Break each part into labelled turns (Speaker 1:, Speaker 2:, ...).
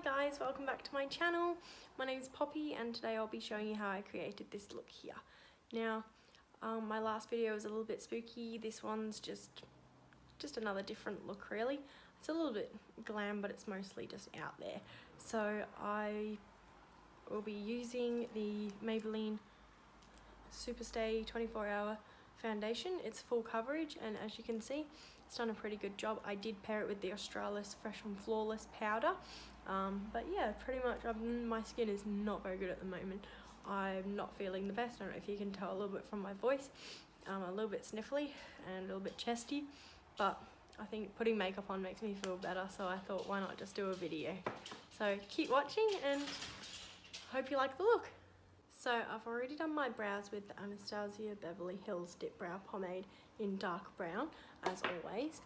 Speaker 1: guys, welcome back to my channel. My name is Poppy and today I'll be showing you how I created this look here. Now, my last video was a little bit spooky. This one's just another different look really. It's a little bit glam, but it's mostly just out there. So I will be using the Maybelline Superstay 24-hour foundation. It's full coverage and as you can see, it's done a pretty good job. I did pair it with the Australis Fresh and Flawless powder. But yeah, pretty much my skin is not very good at the moment. I'm not feeling the best. I don't know if you can tell a little bit from my voice. I'm a little bit sniffly and a little bit chesty, but I think putting makeup on makes me feel better, so I thought why not just do a video. So keep watching and hope you like the look. So I've already done my brows with the Anastasia Beverly Hills Dip Brow Pomade in dark brown, as always.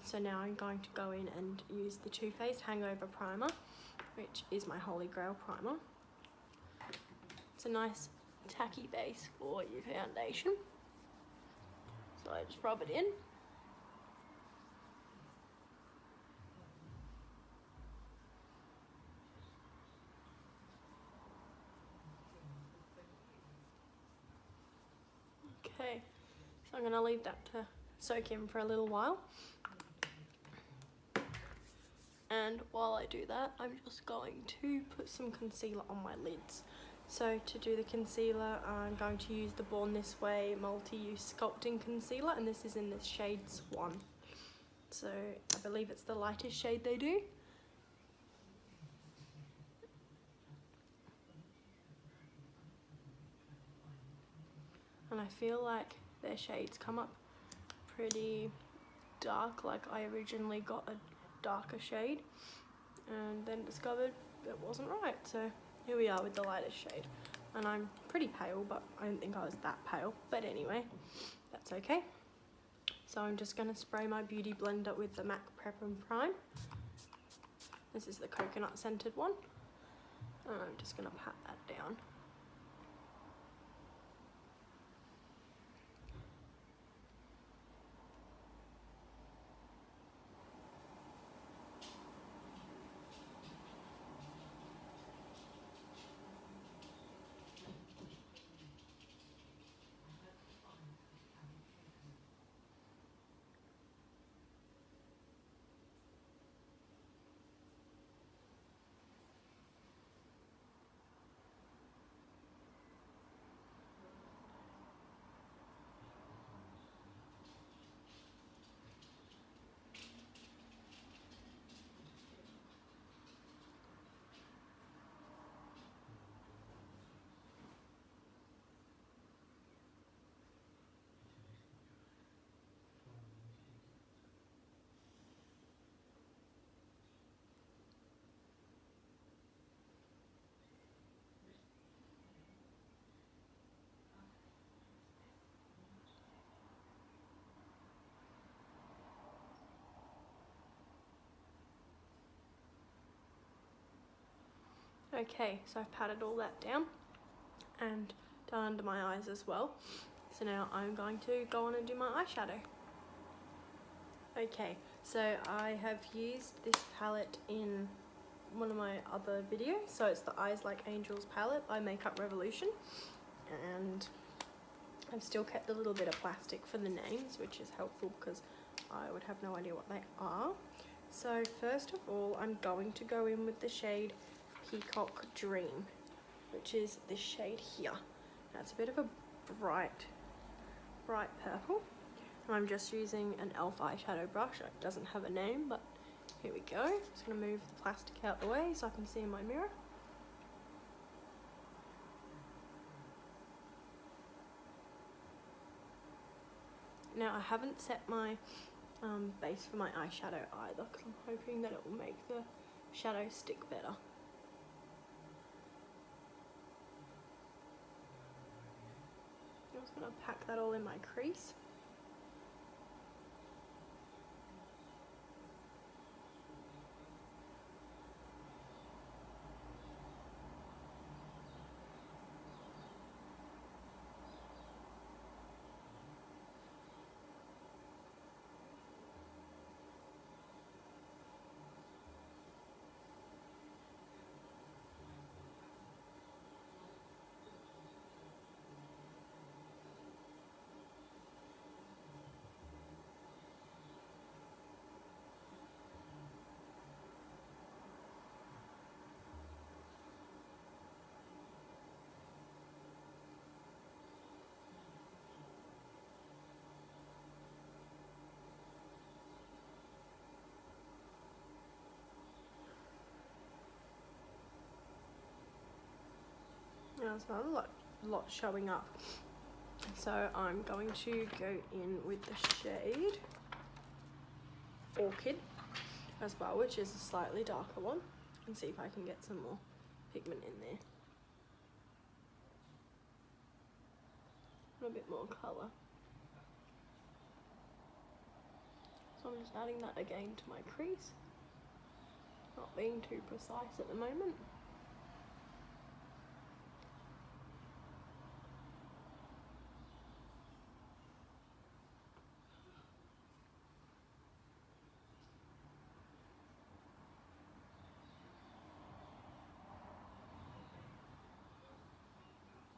Speaker 1: So now I'm going to go in and use the Too Faced Hangover Primer, which is my Holy Grail primer. It's a nice tacky base for your foundation. So I just rub it in. Okay, so I'm going to leave that to soak in for a little while. And while I do that, I'm just going to put some concealer on my lids. So to do the concealer, I'm going to use the Born This Way Multi-Use Sculpting Concealer, and this is in the shade Swan. So I believe it's the lightest shade they do. And I feel like their shades come up pretty dark, like I originally got a darker shade and then discovered it wasn't right. So here we are with the lightest shade. And I'm pretty pale, but I didn't think I was that pale. But anyway, that's okay. So I'm just going to spray my Beauty Blender with the MAC Prep and Prime. This is the coconut scented one. And I'm just going to pat that down. Okay, so I've patted all that down and done under my eyes as well. So now I'm going to go on and do my eyeshadow. Okay, so I have used this palette in one of my other videos. So it's the Eyes Like Angels palette by Makeup Revolution. And I've still kept a little bit of plastic for the names, which is helpful because I would have no idea what they are. So first of all, I'm going to go in with the shade Peacock Dream, which is this shade here. Now it's a bit of a bright purple. And I'm just using an e.l.f. eyeshadow brush. It doesn't have a name, but here we go. Just gonna move the plastic out the way so I can see in my mirror. Now I haven't set my base for my eyeshadow either because I'm hoping that it will make the shadow stick better. I'm just going to pack that all in my crease. there's not a lot showing up. So I'm going to go in with the shade Orchid as well, which is a slightly darker one, and see if I can get some more pigment in there. And a bit more colour. So I'm just adding that again to my crease. Not being too precise at the moment.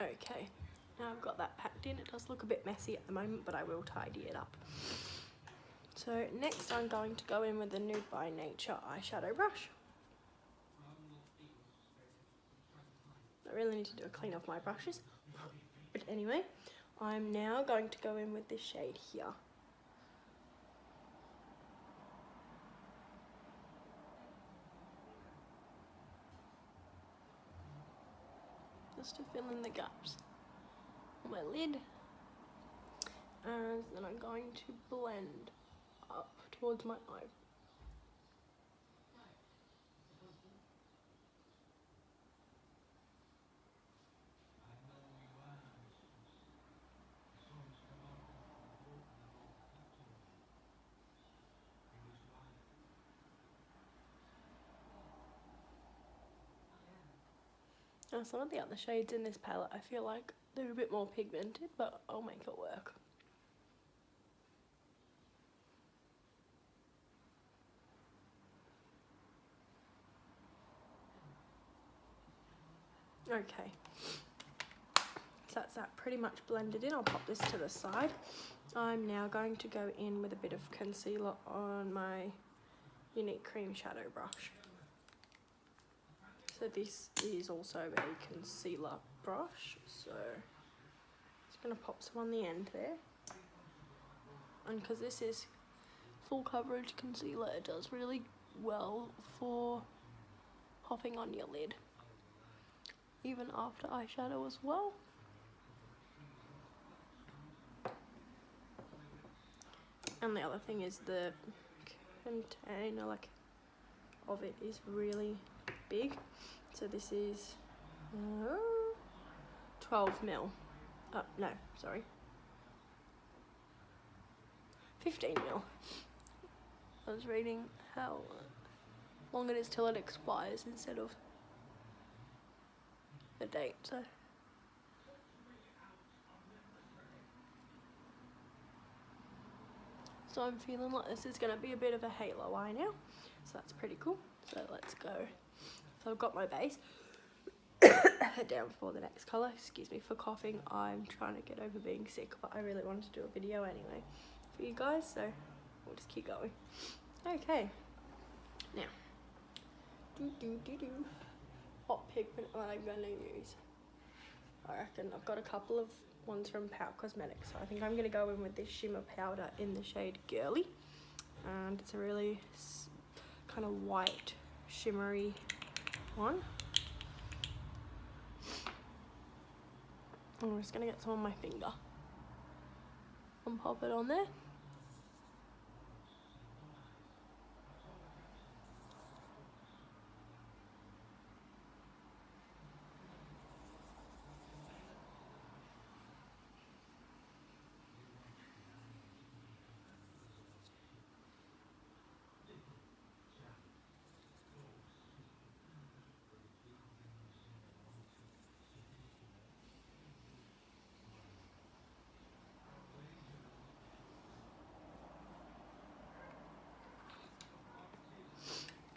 Speaker 1: Okay, now I've got that packed in. It does look a bit messy at the moment, but I will tidy it up. So next I'm going to go in with the Nude by Nature eyeshadow brush. I really need to do a clean of my brushes. But anyway, I'm now going to go in with this shade here. Just to fill in the gaps on my lid. And then I'm going to blend up towards my eye. Now some of the other shades in this palette, I feel like they're a bit more pigmented, but I'll make it work. Okay, so that's that pretty much blended in. I'll pop this to the side. I'm now going to go in with a bit of concealer on my Unique Cream Shadow Brush. So this is also a concealer brush, so just going to pop some on the end there. And because this is full coverage concealer, it does really well for popping on your lid, even after eyeshadow as well. And the other thing is the container of it is really big. So this is 12 mil. No, sorry. 15 mil. I was reading how long it is till it expires instead of the date, so I'm feeling like this is going to be a bit of a halo eye now, so that's pretty cool. So let's go. So I've got my base. Head down for the next colour. Excuse me for coughing. I'm trying to get over being sick, but I really wanted to do a video anyway for you guys, so we'll just keep going. Okay, now what pigment am I going to use? I reckon I've got a couple of ones from Pout Cosmetics, so I think I'm going to go in with this shimmer powder in the shade Girly, and it's a really kind of white shimmery one. I'm just going to get some on my finger and pop it on there.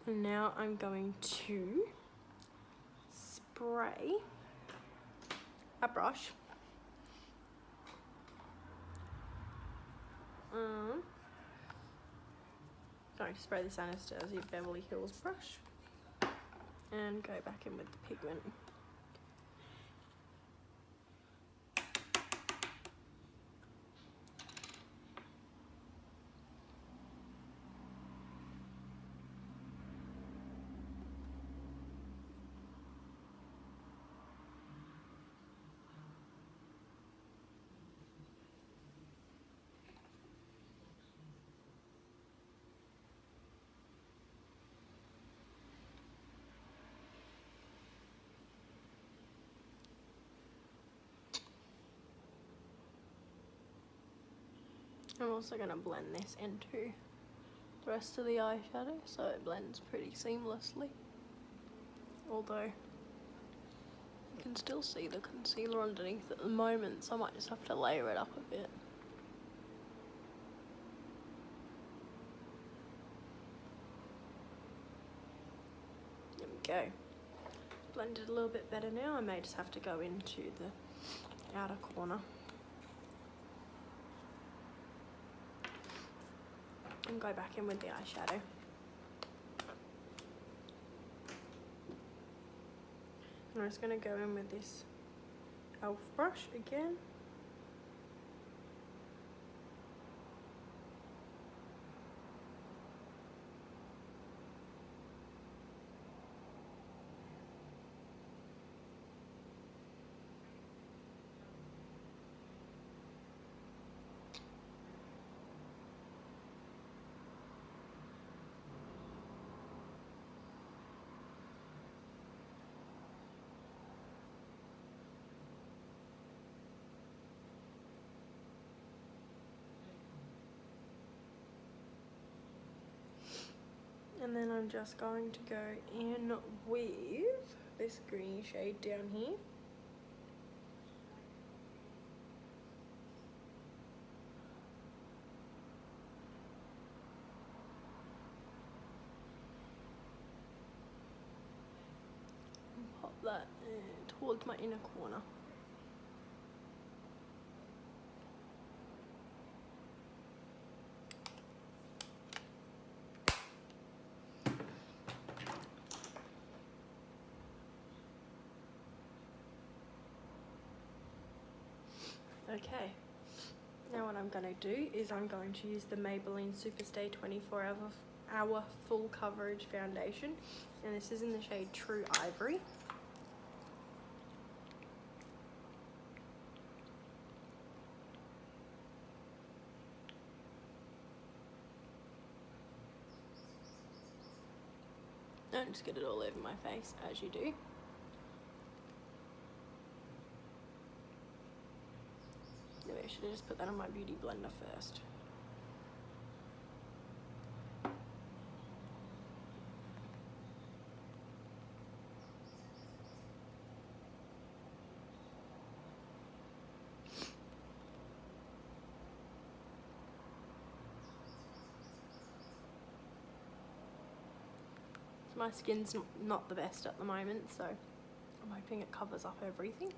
Speaker 1: And now I'm going to spray a brush going to spray this Anastasia Beverly Hills brush and go back in with the pigment. I'm also going to blend this into the rest of the eyeshadow so it blends pretty seamlessly. Although you can still see the concealer underneath at the moment, so I might just have to layer it up a bit. There we go. Blended a little bit better now. I may just have to go into the outer corner and go back in with the eyeshadow. And I'm just going to go in with this e.l.f. brush again. And then I'm just going to go in with this green shade down here. And pop that towards my inner corner. Okay, now what I'm going to do is I'm going to use the Maybelline Superstay 24-hour full coverage foundation, and this is in the shade True Ivory. Don't just get it all over my face, as you do. I should have just put that on my beauty blender first. My skin's not the best at the moment, so I'm hoping it covers up everything.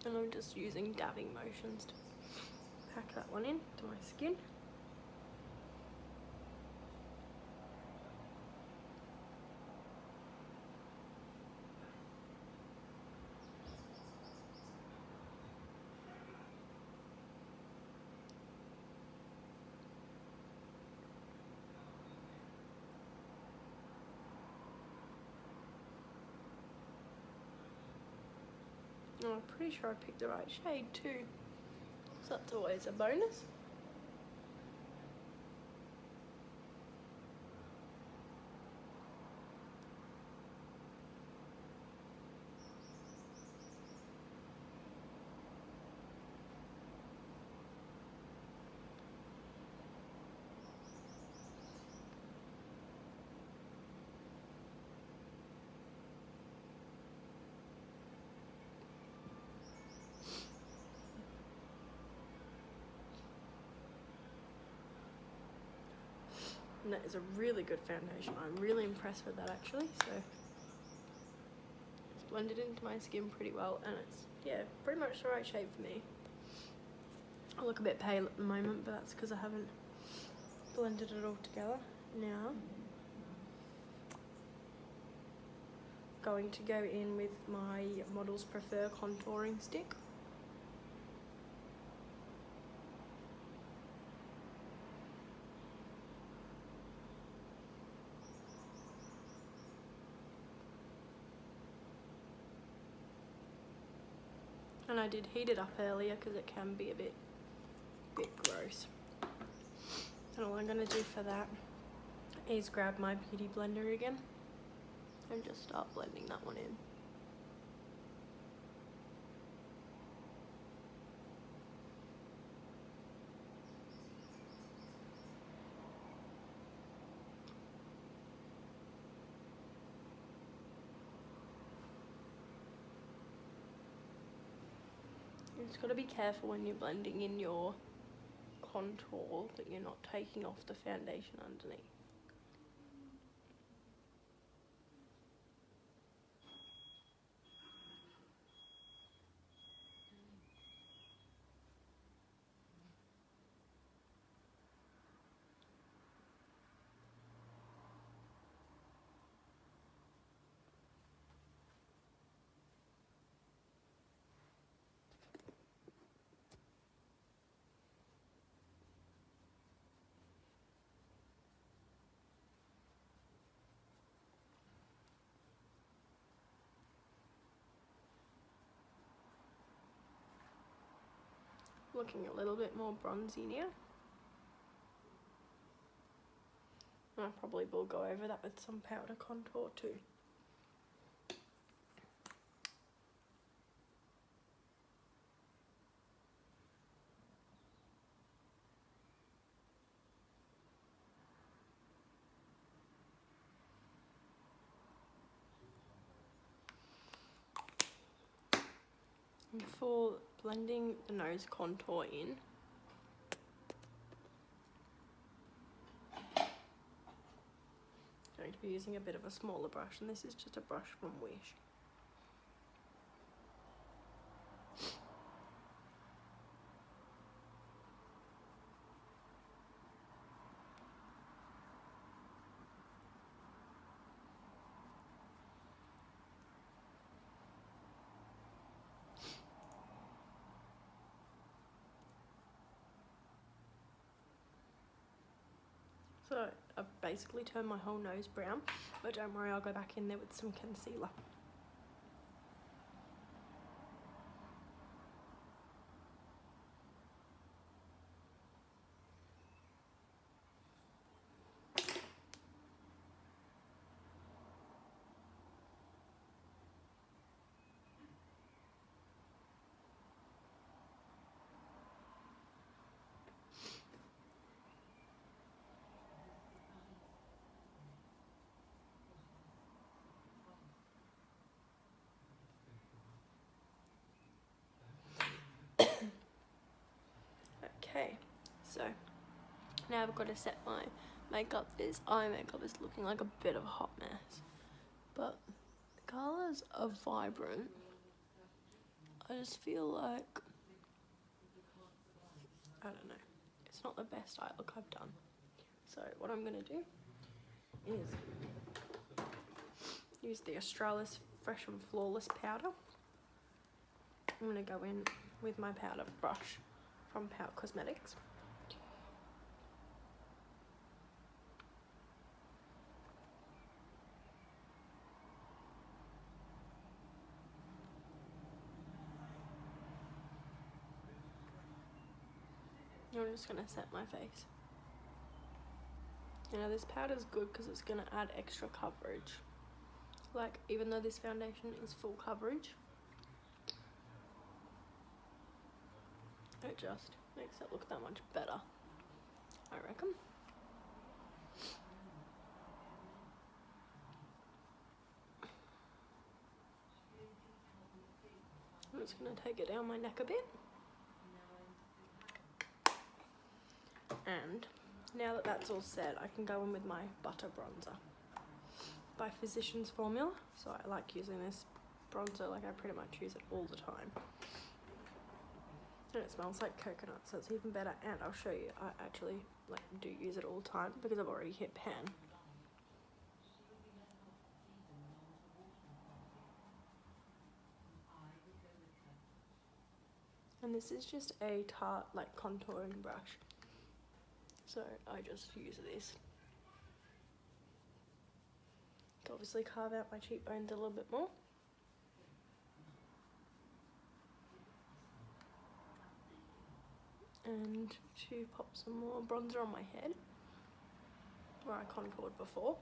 Speaker 1: And I'm just using dabbing motions to pack that one in to my skin. And I'm pretty sure I picked the right shade too, so that's always a bonus. And that is a really good foundation. I'm really impressed with that actually. So it's blended into my skin pretty well, and it's, yeah, pretty much the right shade for me. I look a bit pale at the moment, but that's because I haven't blended it all together. Now, going to go in with my Models Prefer contouring stick. And I did heat it up earlier because it can be a bit gross. And all I'm going to do for that is grab my beauty blender again and just start blending that one in. You just got to be careful when you're blending in your contour that you're not taking off the foundation underneath. Looking a little bit more bronzy now. I probably will go over that with some powder contour too. And for blending the nose contour in, I'm going to be using a bit of a smaller brush, and this is just a brush from Wish. So I've basically turned my whole nose brown, but don't worry, I'll go back in there with some concealer. Okay, so now I've got to set my makeup. This eye makeup is looking like a bit of a hot mess, but the colours are vibrant. I just feel like, I don't know, it's not the best eye look I've done. So what I'm going to do is use the Australis Fresh and Flawless powder. I'm going to go in with my powder brush from Power Cosmetics. I'm just going to set my face. You know, this powder's good because it's going to add extra coverage. Like, even though this foundation is full coverage, it just makes it look that much better, I reckon. I'm just going to take it down my neck a bit. And now that that's all set, I can go in with my butter bronzer by Physicians Formula. So I like using this bronzer, like I pretty much use it all the time. And it smells like coconut, so it's even better. And I'll show you, I actually do use it all the time because I've already hit pan. And this is just a Tarte contouring brush. So I just use this to obviously carve out my cheekbones a little bit more. And to pop some more bronzer on my head. where I contoured before.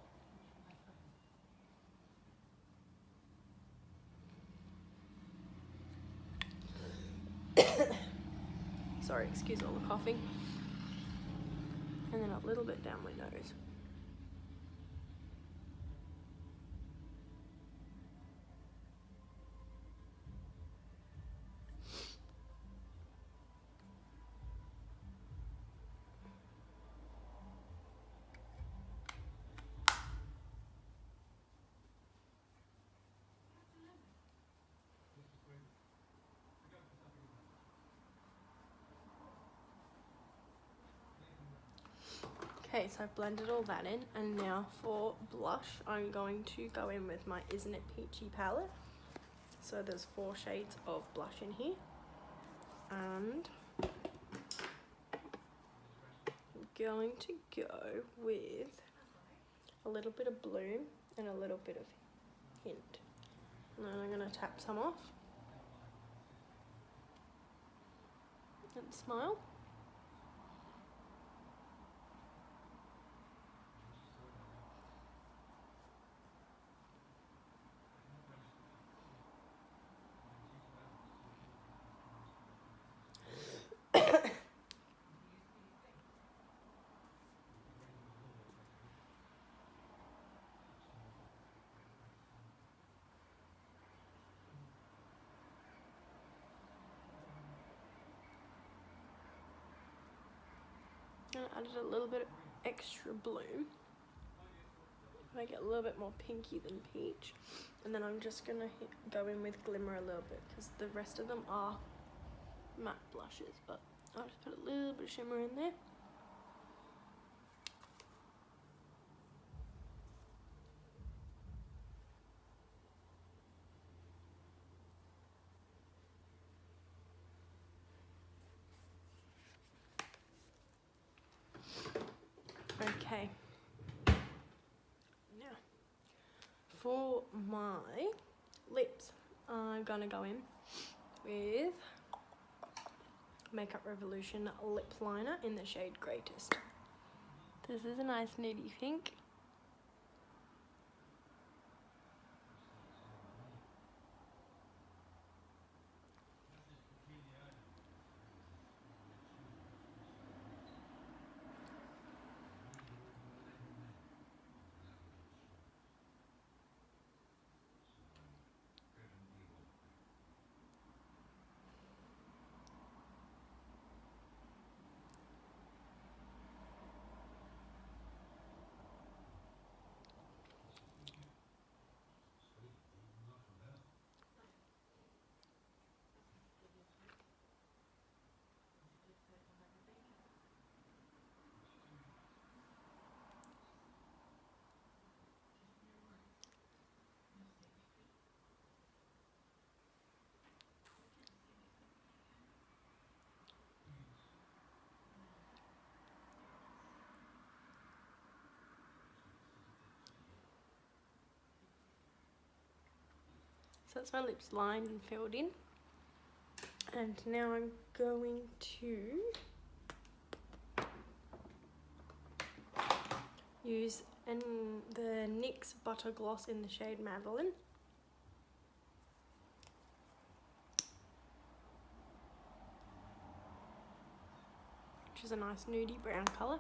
Speaker 1: Sorry, excuse all the coughing. And then a little bit down my nose. Okay, so I've blended all that in, and now for blush, I'm going to go in with my Isn't It Peachy palette. So there's 4 shades of blush in here, and I'm going to go with a little bit of Bloom and a little bit of Hint. And then I'm going to tap some off and smile. And I added a little bit of extra Bloom. Make it a little bit more pinky than peach. And then I'm just going to go in with Glimmer a little bit, because the rest of them are matte blushes, but I'll just put a little bit of shimmer in there. Okay. Now, for my lips, I'm gonna go in with Makeup Revolution lip liner in the shade Greatest. This is a nice nudie pink. So that's my lips lined and filled in. And now I'm going to use the NYX Butter Gloss in the shade Madeline. Which is a nice nudie brown colour.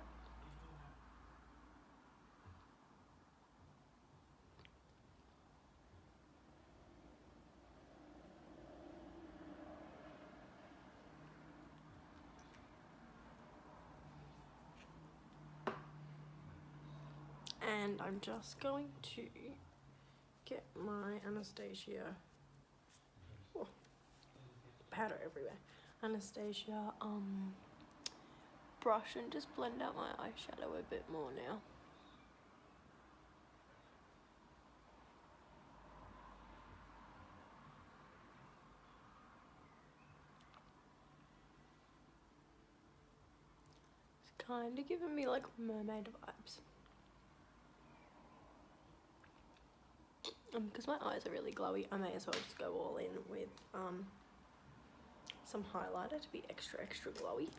Speaker 1: And I'm just going to get my Anastasia, oh, powder everywhere, Anastasia brush, and just blend out my eyeshadow a bit more now. It's kind of giving me like Mermaid vibes. Because my eyes are really glowy, I may as well just go all in with some highlighter to be extra glowy.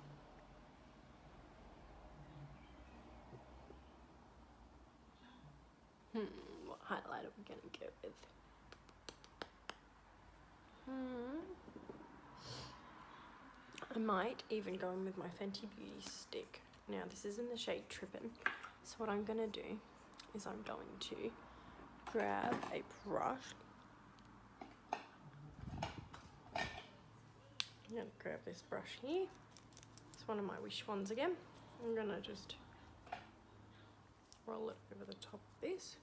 Speaker 1: What highlight are we gonna go with? I might even go in with my Fenty Beauty stick. Now this is in the shade Trippin'. So what I'm gonna do is I'm going to grab a brush. I'm gonna grab this brush here. It's one of my Wish ones again. I'm gonna just roll it over the top of this.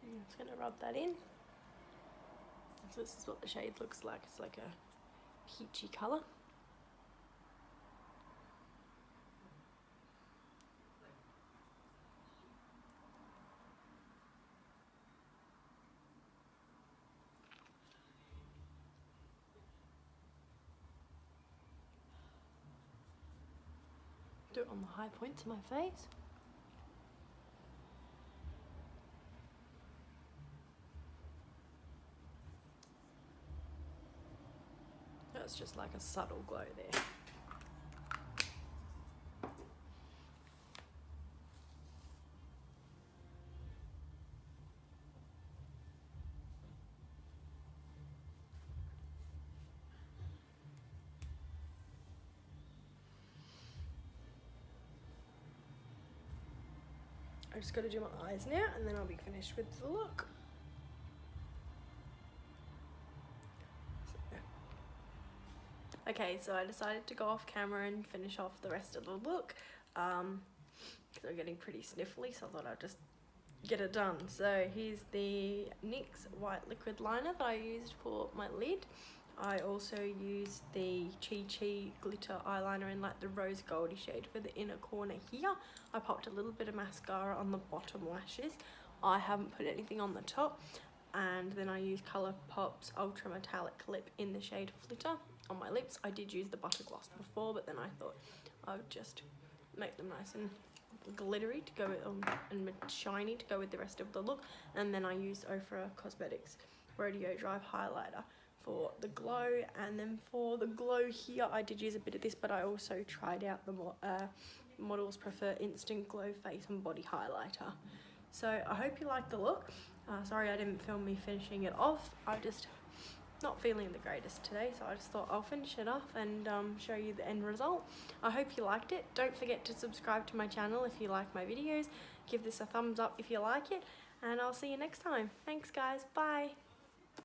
Speaker 1: I'm just gonna rub that in. So this is what the shade looks like. It's like a peachy colour. Do it on the high points of my face. That's just like a subtle glow there. I just got to do my eyes now and then I'll be finished with the look. Okay, so I decided to go off camera and finish off the rest of the look because I'm getting pretty sniffly, so I thought I'd just get it done. So here's the NYX white liquid liner that I used for my lid. I also used the Chi Chi glitter eyeliner in like the rose goldy shade for the inner corner here. I popped a little bit of mascara on the bottom lashes. I haven't put anything on the top. And then I used Colourpop's Ultra Metallic Lip in the shade Flitter on my lips. I did use the butter gloss before, but then I thought I would just make them nice and glittery to go with, and shiny to go with the rest of the look. And then I used Ofra Cosmetics Rodeo Drive highlighter for the glow. And then for the glow here, I did use a bit of this, but I also tried out the Models Prefer Instant Glow Face and Body Highlighter. So I hope you like the look. Sorry I didn't film me finishing it off. I'm just not feeling the greatest today, so I just thought I'll finish it off and show you the end result. I hope you liked it. Don't forget to subscribe to my channel if you like my videos. Give this a thumbs up if you like it, and I'll see you next time. Thanks guys, bye.